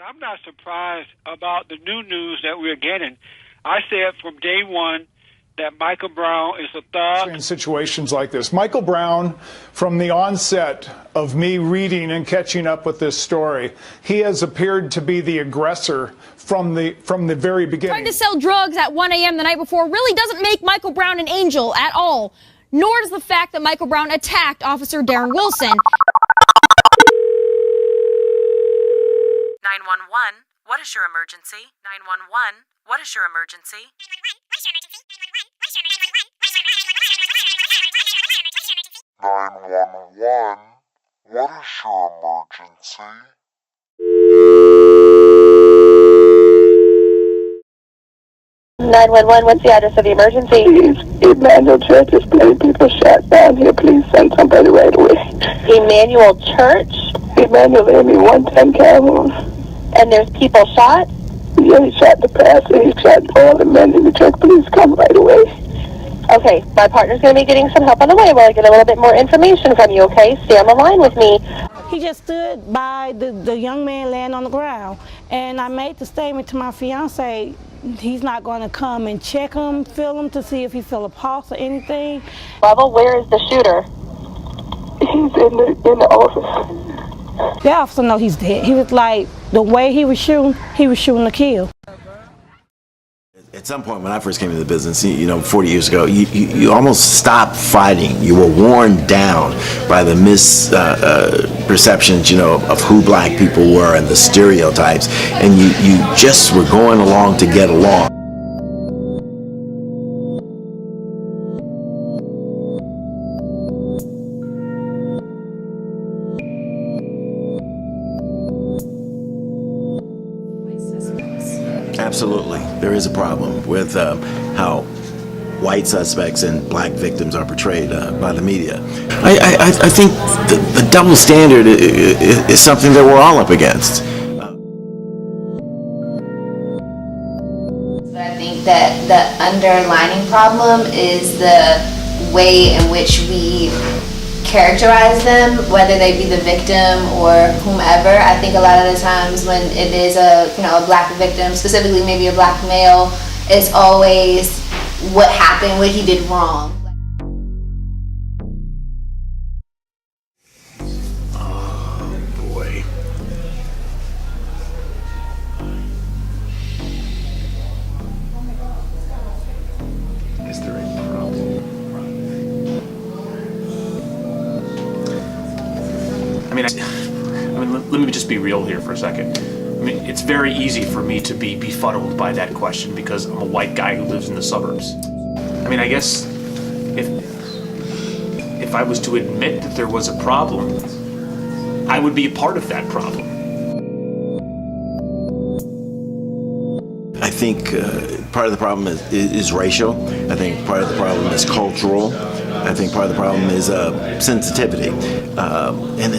I'm not surprised about the new news that we're getting. I said from day one that Michael Brown is a thug. In situations like this, Michael Brown, from the onset of me reading and catching up with this story, he has appeared to be the aggressor from the very beginning. Trying to sell drugs at 1 a.m. the night before really doesn't make Michael Brown an angel at all, nor does the fact that Michael Brown attacked Officer Darren Wilson. 911, what is your emergency? 911, what is your emergency? 911, what is your emergency? 911, what's the address of the emergency? Please, Emmanuel Church is plenty people shot down here. Please send somebody right away. Emmanuel Church? Emmanuel Amy 110 Calhoun. And there's people shot? Yeah, he shot the pastor. He shot all the men in the church. Please come right away. Okay, my partner's going to be getting some help on the way while I get a little bit more information from you, okay? Stay on the line with me. He just stood by the young man laying on the ground, and I made the statement to my fiance, he's not going to come and check him, feel him to see if he feel a pulse or anything. Bubba, where is the shooter? He's in the office. The officer know he's dead. He was like, the way he was shooting to kill. At some point when I first came into the business, 40 years ago, you almost stopped fighting. You were worn down by the misperceptions, of who black people were and the stereotypes, and you just were going along to get along. Absolutely. There is a problem with how white suspects and black victims are portrayed by the media. I think the double standard is something that we're all up against. I think that the underlining problem is the way in which we characterize them, whether they be the victim or whomever. I think a lot of the times when it is a black victim, specifically maybe a black male, it's always what happened, what he did wrong. Oh boy. Is there a problem? I mean, let me just be real here for a second. I mean, it's very easy for me to be befuddled by that question because I'm a white guy who lives in the suburbs. I mean, I guess if I was to admit that there was a problem, I would be a part of that problem. I think part of the problem is racial. I think part of the problem is cultural. I think part of the problem is sensitivity, and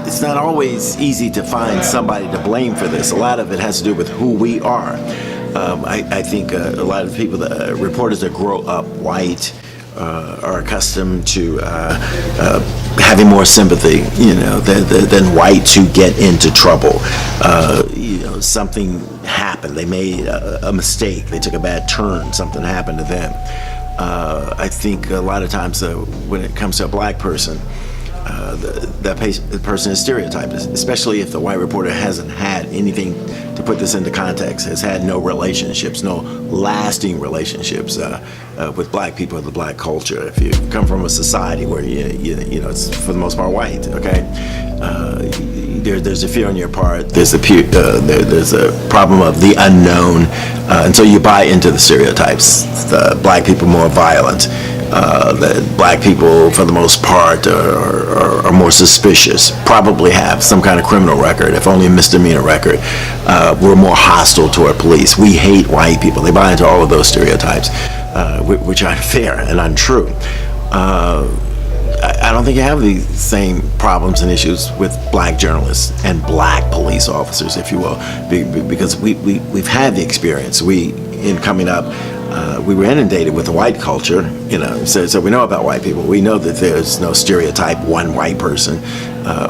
it's not always easy to find somebody to blame for this. A lot of it has to do with who we are. I think a lot of people, reporters that grow up white, are accustomed to having more sympathy, than whites who get into trouble. Something happened. They made a mistake. They took a bad turn. Something happened to them. I think a lot of times when it comes to a black person, the person is stereotyped, especially if the white reporter hasn't had anything to put this into context, has had no relationships, no lasting relationships with black people or the black culture. If you come from a society where it's for the most part white, okay, there's a fear on your part. There's a problem of the unknown, and so you buy into the stereotypes. The black people more violent. That black people, for the most part, are more suspicious, probably have some kind of criminal record, if only a misdemeanor record. We're more hostile toward police. We hate white people. They buy into all of those stereotypes, which are unfair and untrue. I don't think you have the same problems and issues with black journalists and black police officers, if you will, because we've had the experience. In coming up, we were inundated with the white culture, so we know about white people. We know that there's no stereotype one white person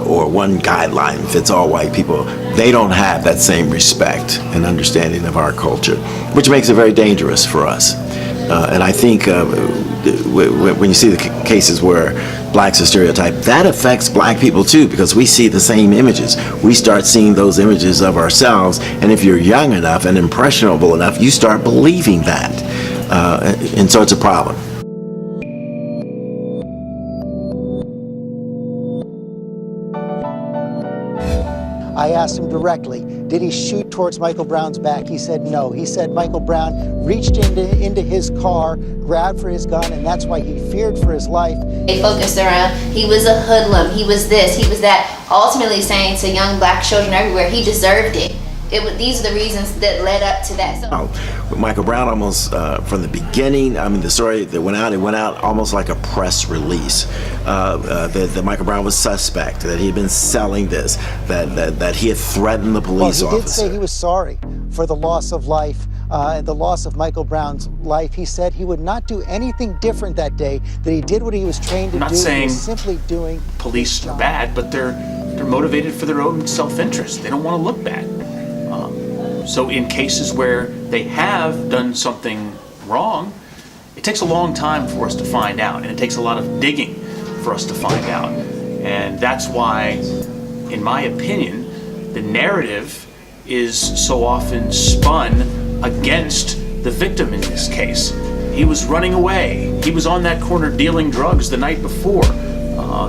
or one guideline fits all white people. They don't have that same respect and understanding of our culture, which makes it very dangerous for us. And I think when you see the cases where blacks are stereotyped, that affects black people too, because we see the same images. We start seeing those images of ourselves, and if you're young enough and impressionable enough, you start believing that. And so it's a problem. I asked him directly, did he shoot towards Michael Brown's back? He said no. He said Michael Brown reached into his car, grabbed for his gun, and that's why he feared for his life. They focused around, he was a hoodlum, he was this, he was that, ultimately saying to young black children everywhere, he deserved it. These are the reasons that led up to that. With Michael Brown, almost from the beginning, the story that went out almost like a press release. That Michael Brown was suspect, that he had been selling this, that he had threatened the police officer. He did say he was sorry for the loss of life, the loss of Michael Brown's life. He said he would not do anything different that day, that he did what he was trained to do. I'm not saying he was simply doing police are bad, but they're motivated for their own self-interest. They don't want to look bad. So in cases where they have done something wrong, it takes a long time for us to find out, and it takes a lot of digging for us to find out. And that's why, in my opinion, the narrative is so often spun against the victim in this case. He was running away. He was on that corner dealing drugs the night before.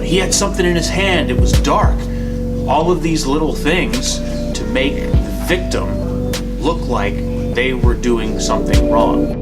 He had something in his hand. It was dark. All of these little things to make the victim look like they were doing something wrong.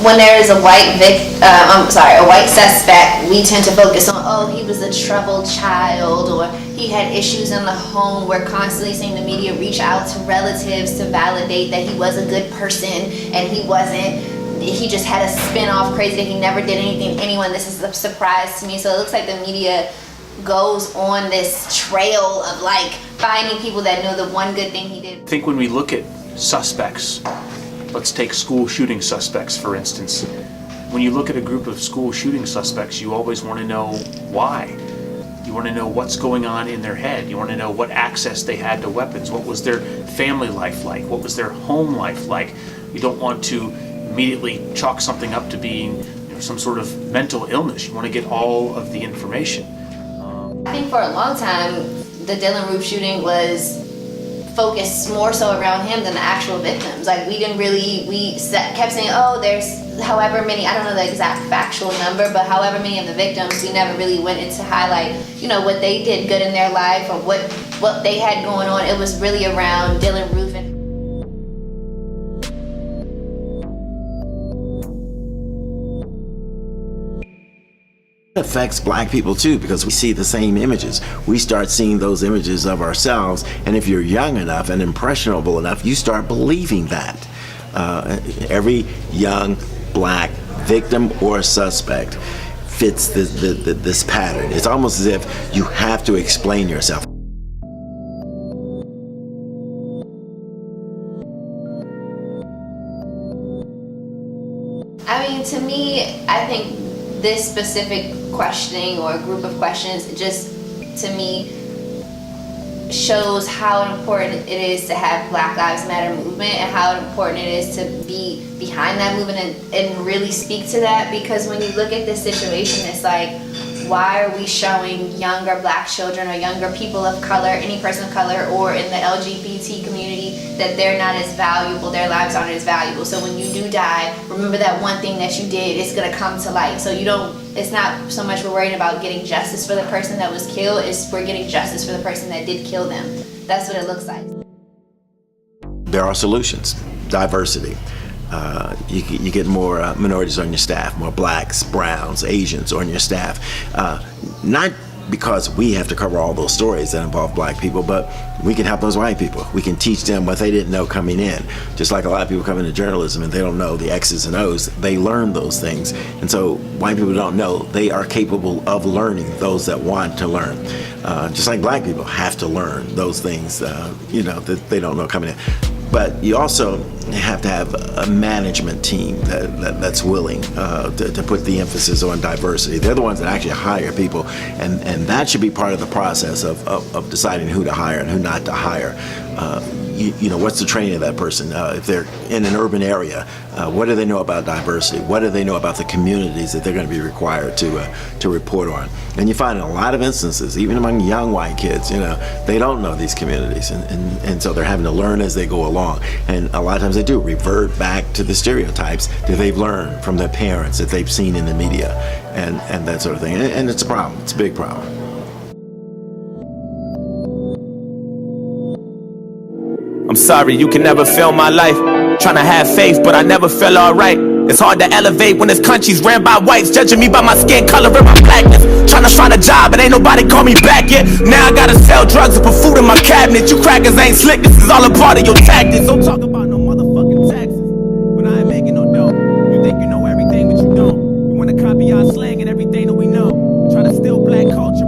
When there is a white suspect, we tend to focus on, oh, he was a troubled child, or he had issues in the home. We're constantly seeing the media reach out to relatives to validate that he was a good person and he wasn't. He just had a spin-off crazy that he never did anything to anyone. This is a surprise to me. So it looks like the media goes on this trail of like finding people that know the one good thing he did. I think when we look at suspects, let's take school shooting suspects, for instance. When you look at a group of school shooting suspects, you always want to know why. You want to know what's going on in their head. You want to know what access they had to weapons. What was their family life like? What was their home life like? You don't want to immediately chalk something up to being some sort of mental illness. You want to get all of the information. I think for a long time, the Dylann Roof shooting was focused more so around him than the actual victims. Like we kept saying, oh, there's however many, I don't know the exact factual number, but however many of the victims, we never really went into highlight, what they did good in their life or what they had going on. It was really around Dylann Roof. It affects black people too, because we see the same images. We start seeing those images of ourselves, and if you're young enough and impressionable enough, you start believing that. Every young black victim or suspect fits this pattern. It's almost as if you have to explain yourself. To me, I think this specific questioning or group of questions just, to me, shows how important it is to have Black Lives Matter movement and how important it is to be behind that movement and really speak to that. Because when you look at this situation, it's like, why are we showing younger black children or younger people of color, any person of color, or in the LGBT community, that they're not as valuable, their lives aren't as valuable? So when you do die, remember that one thing that you did, it's gonna come to light. So it's not so much we're worried about getting justice for the person that was killed, it's we're getting justice for the person that did kill them. That's what it looks like. There are solutions. Diversity. You get more minorities on your staff, more blacks, browns, Asians on your staff. Not because we have to cover all those stories that involve black people, but we can help those white people. We can teach them what they didn't know coming in. Just like a lot of people come into journalism and they don't know the X's and O's, they learn those things. And so white people don't know they are capable of learning those that want to learn. Just like black people have to learn those things, that they don't know coming in. But you also have to have a management team that's willing to put the emphasis on diversity. They're the ones that actually hire people, and that should be part of the process of deciding who to hire and who not to hire. What's the training of that person? If they're in an urban area, what do they know about diversity? What do they know about the communities that they're going to be required to report on? And you find in a lot of instances, even among young white kids, they don't know these communities, and so they're having to learn as they go along. And a lot of times they do revert back to the stereotypes that they've learned from their parents, that they've seen in the media, and that sort of thing. And it's a problem. It's a big problem. I'm sorry, you can never feel my life. Tryna have faith, but I never feel alright. It's hard to elevate when this country's ran by whites, judging me by my skin color and my blackness. Tryna find a job, but ain't nobody call me back yet. Now I gotta sell drugs and put food in my cabinet. You crackers ain't slick, this is all a part of your tactics. Don't talk about no motherfucking taxes when I ain't making no dough. You think you know everything, but you don't. You wanna copy our slang and everything that we know. Tryna steal black culture.